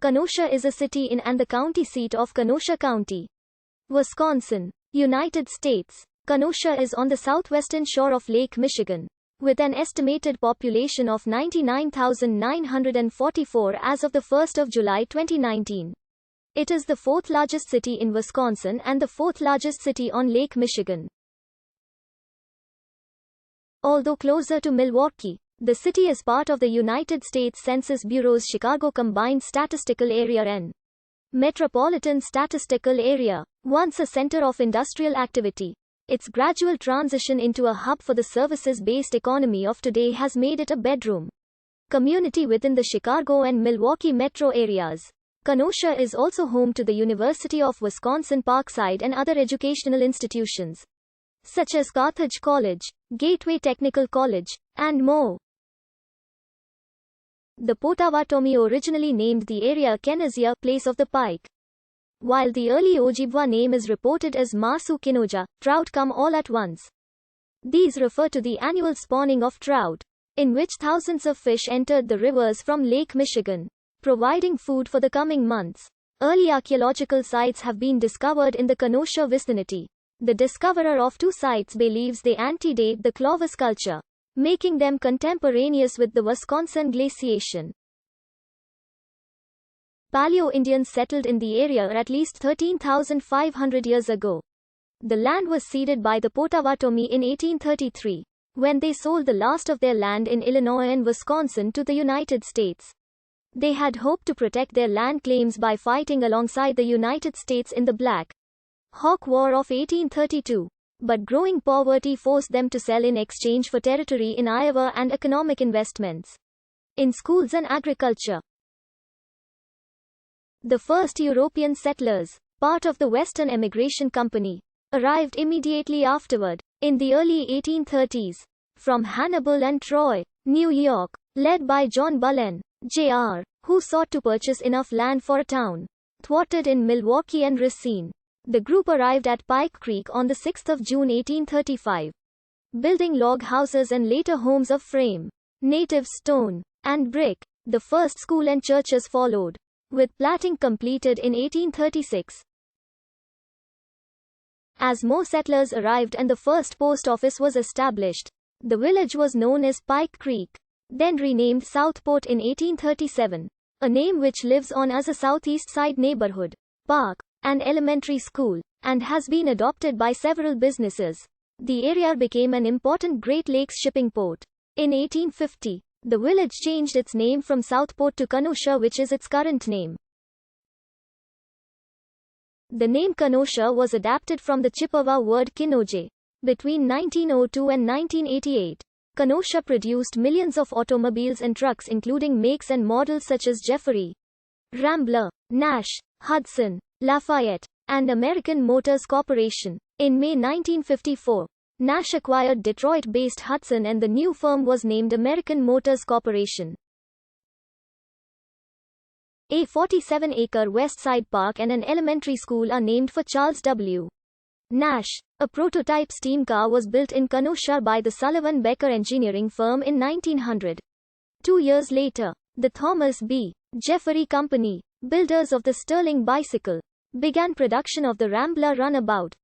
Kenosha is a city in and the county seat of Kenosha County, Wisconsin, United States. Kenosha is on the southwestern shore of Lake Michigan, with an estimated population of 99,944 as of the 1st of July 2019. It is the fourth largest city in Wisconsin and the fourth largest city on Lake Michigan. Although closer to Milwaukee, the city is part of the United States Census Bureau's Chicago Combined Statistical Area (N. Metropolitan Statistical Area. Once a center of industrial activity, its gradual transition into a hub for the services-based economy of today has made it a bedroom community within the Chicago and Milwaukee metro areas. Kenosha is also home to the University of Wisconsin-Parkside and other educational institutions, such as Carthage College, Gateway Technical College, and more. The Potawatomi originally named the area Kenosha, Place of the Pike, while the early Ojibwa name is reported as Masu Kinoja, trout come all at once. These refer to the annual spawning of trout, in which thousands of fish entered the rivers from Lake Michigan, providing food for the coming months. Early archaeological sites have been discovered in the Kenosha vicinity. The discoverer of two sites believes they antedate the Clovis culture, making them contemporaneous with the Wisconsin glaciation. Paleo-Indians settled in the area at least 13,500 years ago. The land was ceded by the Potawatomi in 1833, when they sold the last of their land in Illinois and Wisconsin to the United States. They had hoped to protect their land claims by fighting alongside the United States in the Black Hawk War of 1832, but growing poverty forced them to sell in exchange for territory in Iowa and economic investments in schools and agriculture. The first European settlers, part of the Western Emigration Company, arrived immediately afterward, in the early 1830s, from Hannibal and Troy, New York, led by John Bullen, Jr., who sought to purchase enough land for a town, thwarted in Milwaukee and Racine. The group arrived at Pike Creek on the 6th of June 1835, building log houses and later homes of frame, native stone, and brick. The first school and churches followed, with platting completed in 1836. As more settlers arrived and the first post office was established, the village was known as Pike Creek, then renamed Southport in 1837, a name which lives on as a southeast side neighborhood, park, and elementary school, and has been adopted by several businesses. The area became an important Great Lakes shipping port. In 1850, the village changed its name from Southport to Kenosha, which is its current name. The name Kenosha was adapted from the Chippewa word Kinoje. Between 1902 and 1988, Kenosha produced millions of automobiles and trucks, including makes and models such as Jeffrey, Rambler, Nash, Hudson, Lafayette, and American Motors Corporation. In May 1954, Nash acquired Detroit-based Hudson and the new firm was named American Motors Corporation. A 47-acre West Side Park and an elementary school are named for Charles W. Nash. A prototype steam car was built in Kenosha by the Sullivan Becker engineering firm in 1900. 2 years later, the Thomas B. Jeffery Company, builders of the Sterling bicycle, began production of the Rambler runabout.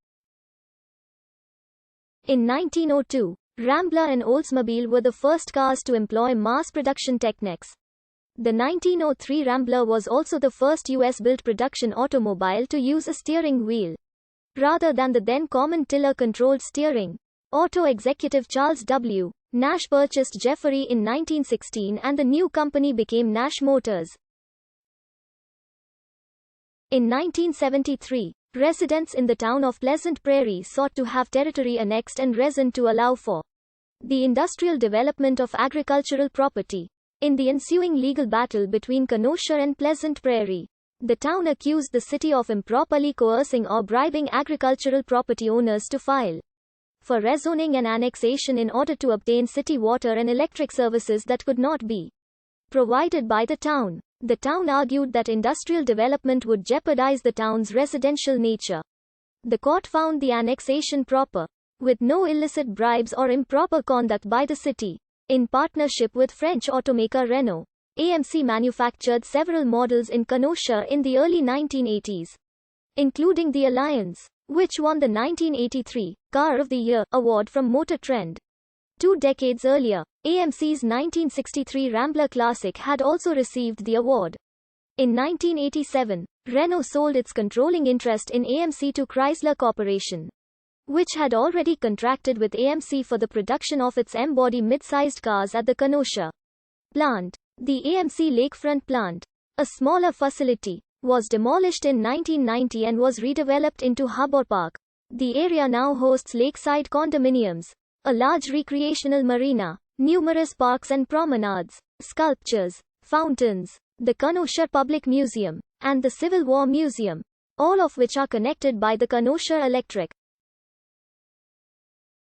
In 1902, Rambler and Oldsmobile were the first cars to employ mass production techniques. The 1903 Rambler was also the first US-built production automobile to use a steering wheel, rather than the then common tiller-controlled steering. Auto executive Charles W. Nash purchased Jeffery in 1916 and the new company became Nash Motors. In 1973, residents in the town of Pleasant Prairie sought to have territory annexed and rezoned to allow for the industrial development of agricultural property. In the ensuing legal battle between Kenosha and Pleasant Prairie, the town accused the city of improperly coercing or bribing agricultural property owners to file for rezoning and annexation in order to obtain city water and electric services that could not be provided by the town. The town argued that industrial development would jeopardize the town's residential nature. The court found the annexation proper, with no illicit bribes or improper conduct by the city, in partnership with French automaker Renault. AMC manufactured several models in Kenosha in the early 1980s, including the Alliance, which won the 1983 Car of the Year award from Motor Trend. 2 decades earlier, AMC's 1963 Rambler Classic had also received the award. In 1987, Renault sold its controlling interest in AMC to Chrysler Corporation, which had already contracted with AMC for the production of its M-body mid-sized cars at the Kenosha plant. The AMC Lakefront plant, a smaller facility, was demolished in 1990 and was redeveloped into Harbor Park. The area now hosts lakeside condominiums, a large recreational marina, numerous parks and promenades, sculptures, fountains, the Kenosha Public Museum, and the Civil War Museum, all of which are connected by the Kenosha Electric